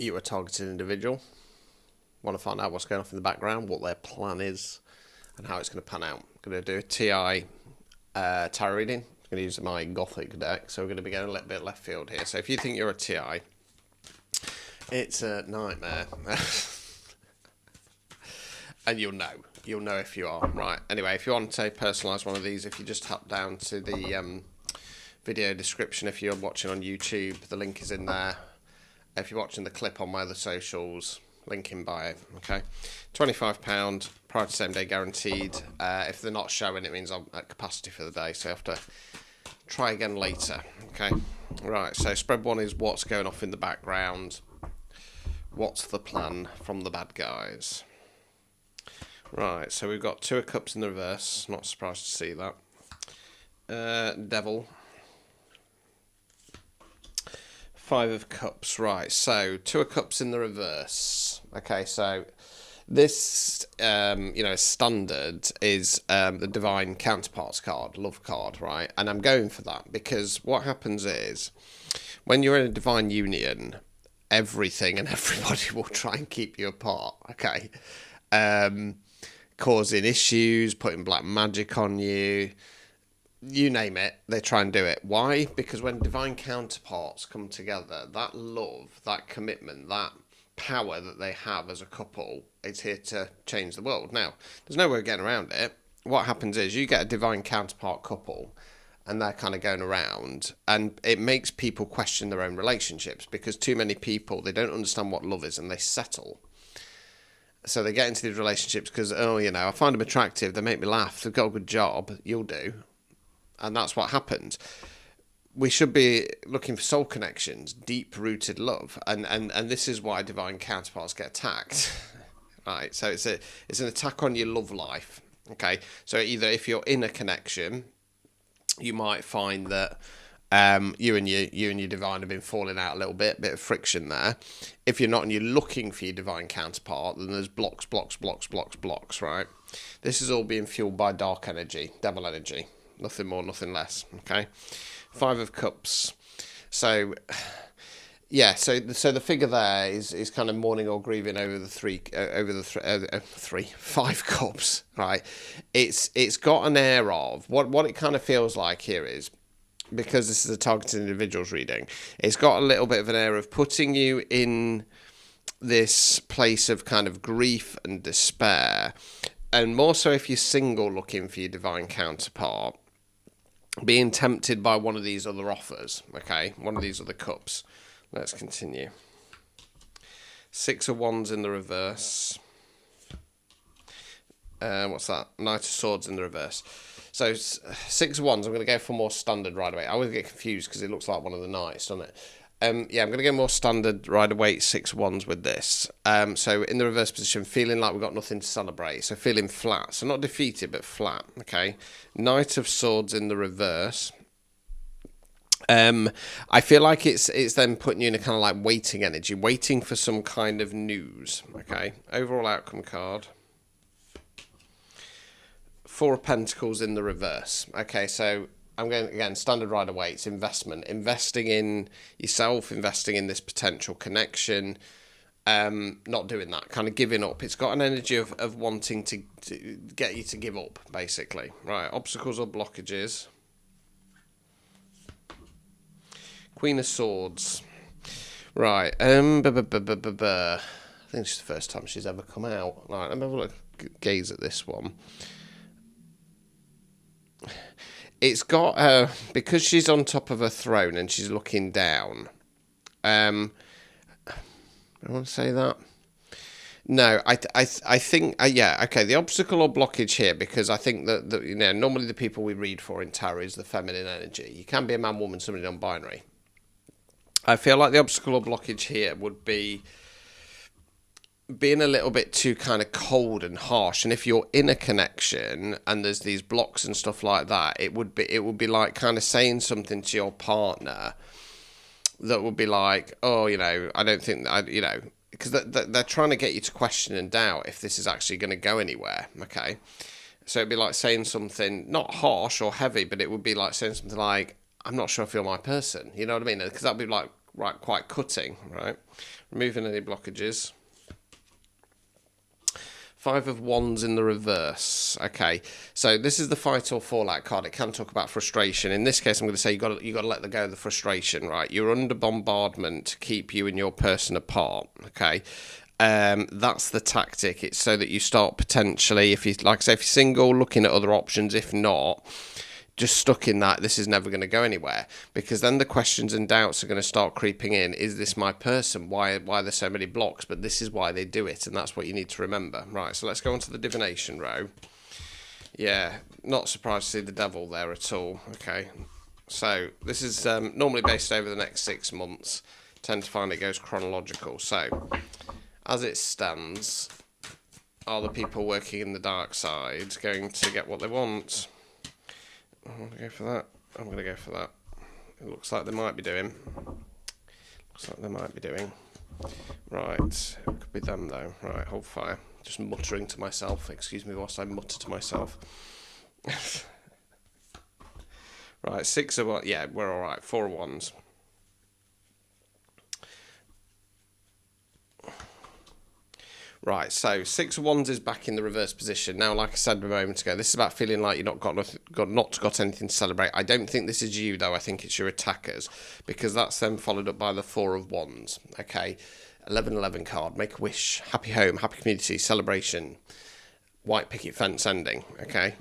You're a targeted individual. Want to find out what's going on in the background, what their plan is, and how it's going to pan out. I'm going to do a TI tarot reading. I'm going to use my Gothic deck, so we're going to be going a little bit left field here. So if you think you're a TI, it's a nightmare. And you'll know if you are. Right, anyway, if you want to personalise one of these, if you just tap down to the video description, if you're watching on YouTube, the link is in there. If you're watching the clip on my other socials, link in bio, okay? £25, prior to same day guaranteed. If they're not showing, it means I'm at capacity for the day, so you have to try again later, okay? Right, so spread one is what's going off in the background. What's the plan from the bad guys? Right, so we've got Two of Cups in the reverse. Not surprised to see that. Devil. Five of Cups. Right, so Two of Cups in the reverse. Okay, so this, standard is the Divine Counterparts card, love card, right? And I'm going for that because what happens is when you're in a divine union, everything and everybody will try and keep you apart, okay? Causing issues, putting black magic on you, you name it, they try and do it. Why? Because when divine counterparts come together, that love, that commitment, that power that they have as a couple is here to change the world. Now, there's no way of getting around it. What happens is you get a divine counterpart couple and they're kind of going around, and it makes people question their own relationships because too many people, they don't understand what love is and they settle. So they get into these relationships because, I find them attractive, they make me laugh, they've got a good job, you'll do. And that's what happens. We should be looking for soul connections, deep-rooted love. And this is why divine counterparts get attacked. Right, so it's an attack on your love life. Okay, so either if you're in a connection, you might find that you and your divine have been falling out a little bit of friction there. If you're not and you're looking for your divine counterpart, then there's blocks, right? This is all being fueled by dark energy, devil energy. Nothing more, nothing less, okay? Five of Cups. So, yeah, so the figure there is kind of mourning or grieving over the five cups, right? It's got an air of, what it kind of feels like here is, because this is a targeted individuals reading, it's got a little bit of an air of putting you in this place of kind of grief and despair, and more so if you're single looking for your divine counterpart, being tempted by one of these other offers, okay, one of these other cups. Let's continue. Six of Wands in the reverse. What's that? Knight of Swords in the reverse. So Six of Wands, I'm going to go for more standard right away. I always get confused because it looks like one of the knights, doesn't it? I'm going to go more standard right away, Six of Wands with this. So in the reverse position, feeling like we've got nothing to celebrate. So feeling flat. So not defeated, but flat, okay? Knight of Swords in the reverse. I feel like it's then putting you in a kind of like waiting energy, waiting for some kind of news, okay? Overall outcome card. Four of Pentacles in the reverse. Okay, so I'm going, again, standard right away. It's investment. Investing in yourself, investing in this potential connection, not doing that, kind of giving up. It's got an energy of wanting to get you to give up, basically. Right, obstacles or blockages. Queen of Swords. Right, I think this is the first time she's ever come out. Right, let me have a look, gaze at this one. It's got because she's on top of a throne and she's looking down. I want to say that. No, I think yeah, okay. The obstacle or blockage here, because I think that normally the people we read for in tarot is the feminine energy. You can be a man, woman, somebody non-binary. I feel like the obstacle or blockage here would be being a little bit too kind of cold and harsh. And if you're in a connection and there's these blocks and stuff like that, it would be like kind of saying something to your partner that would be like, oh, I don't think that, because they're trying to get you to question and doubt if this is actually going to go anywhere, okay? So it'd be like saying something, not harsh or heavy, but it would be like saying something like, I'm not sure if you're my person, you know what I mean? Because that'd be like, right, quite cutting, right? Removing any blockages. 5 of Wands in the reverse. Okay, so this is the fight or fallout card. It can talk about frustration. In this case, I'm going to say you got to let go of the frustration, right? You're under bombardment to keep you and your person apart. Okay, that's the tactic. It's so that you start potentially, if you like, say, if you're single, looking at other options. If not, just stuck in that, this is never going to go anywhere, because then the questions and doubts are going to start creeping in. Is this my person? Why are there so many blocks? But this is why they do it, and that's what you need to remember. Right, so let's go on to the divination row. Yeah, not surprised to see the devil there at all. Okay, so this is normally based over the next 6 months. Tend to find it goes chronological. So, as it stands, are the people working in the dark side going to get what they want? I'm going to go for that. I'm going to go for that. It looks like they might be doing. Right. It could be them, though. Right, hold fire. Just muttering to myself. Excuse me whilst I mutter to myself. Right, 6 of Wands. Yeah, we're all right. 4 of Wands. Right, so 6 of Wands is back in the reverse position. Now, like I said a moment ago, this is about feeling like you've not got anything to celebrate. I don't think this is you, though. I think it's your attackers, because that's then followed up by the 4 of Wands. Okay, 11-11 card. Make a wish. Happy home, happy community, celebration. White picket fence ending. Okay.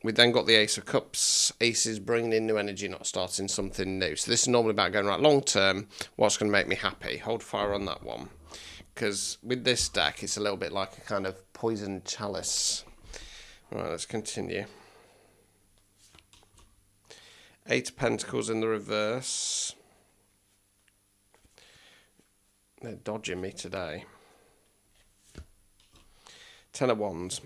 We then got the Ace of Cups. Ace is bringing in new energy, not starting something new. So this is normally about going, right, long term, what's going to make me happy? Hold fire on that one. Because with this deck, it's a little bit like a kind of poisoned chalice. Right, let's continue. 8 of Pentacles in the reverse. They're dodging me today. 10 of Wands.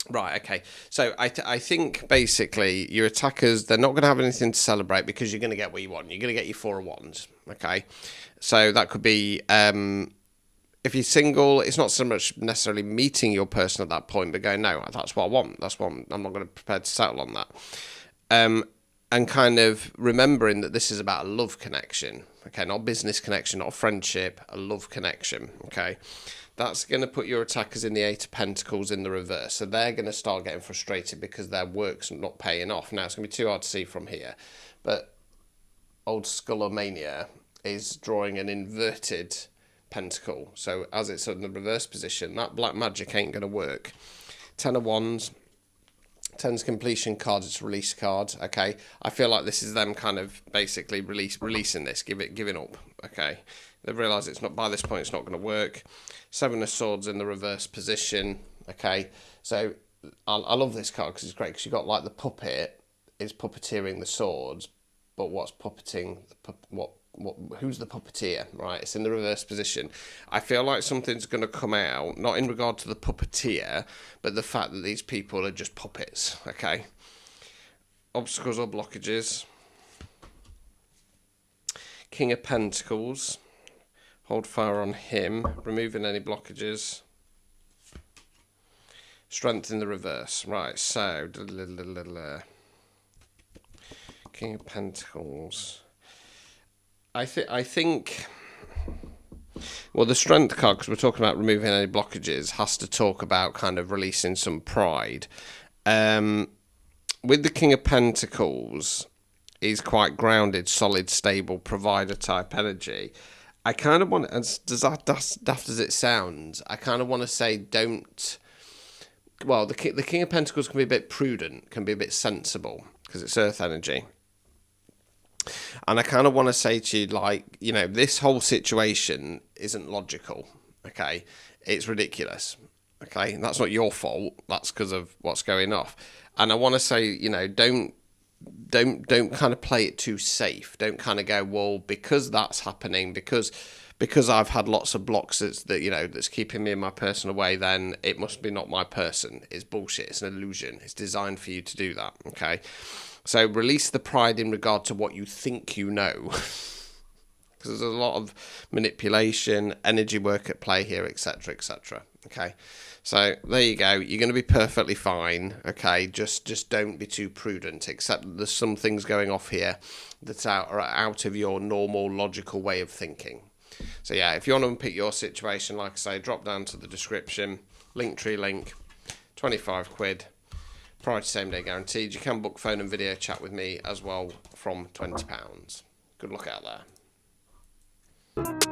Right, okay. So I think basically your attackers, they're not going to have anything to celebrate because you're going to get what you want. You're going to get your 4 of Wands. Okay. So that could be... if you're single, it's not so much necessarily meeting your person at that point, but going, no, that's what I want. That's what I'm not going to prepare to settle on that. And kind of remembering that this is about a love connection. Okay, not a business connection, not a friendship, a love connection. Okay, that's going to put your attackers in the 8 of Pentacles in the reverse. So they're going to start getting frustrated because their work's not paying off. Now, it's going to be too hard to see from here, but old Skullomania is drawing an inverted pentacle. So as it's in the reverse position, that black magic ain't going to work. 10 of Wands. 10's completion card, it's a release card. Okay, I feel like this is them kind of basically releasing this, giving up. Okay, they've realised it's not, by this point it's not going to work. 7 of Swords in the reverse position. Okay, so I love this card because it's great, because you've got like the puppet is puppeteering the swords, but what's puppeting who's the puppeteer, right? It's in the reverse position. I feel like something's going to come out, not in regard to the puppeteer, but the fact that these people are just puppets. Okay, obstacles or blockages. King of Pentacles, hold fire on him, removing any blockages. Strength in the reverse. Right, so King of Pentacles. I think, well, the strength card, because we're talking about removing any blockages, has to talk about kind of releasing some pride. With the King of Pentacles, he's quite grounded, solid, stable, provider type energy. I kind of want, as daft as it sounds, I kind of want to say don't. Well, the King of Pentacles can be a bit prudent, can be a bit sensible, because it's earth energy. And I kind of want to say to you, like, you know, this whole situation isn't logical, okay? It's ridiculous, okay? And that's not your fault. That's because of what's going off. And I want to say, you know, don't kind of play it too safe. Don't kind of go, well, because that's happening, because I've had lots of blocks that's keeping me and my person away, then it must be not my person. It's bullshit. It's an illusion. It's designed for you to do that, okay? So release the pride in regard to what you think you know. Because there's a lot of manipulation, energy work at play here, etc., etc. Okay, so there you go. You're going to be perfectly fine. Okay, just don't be too prudent. Except that there's some things going off here that are out of your normal logical way of thinking. So yeah, if you want to unpick your situation, like I say, drop down to the description, Linktree link, 25 quid, prior to same day guaranteed. You can book phone and video chat with me as well from £20. Good luck out there.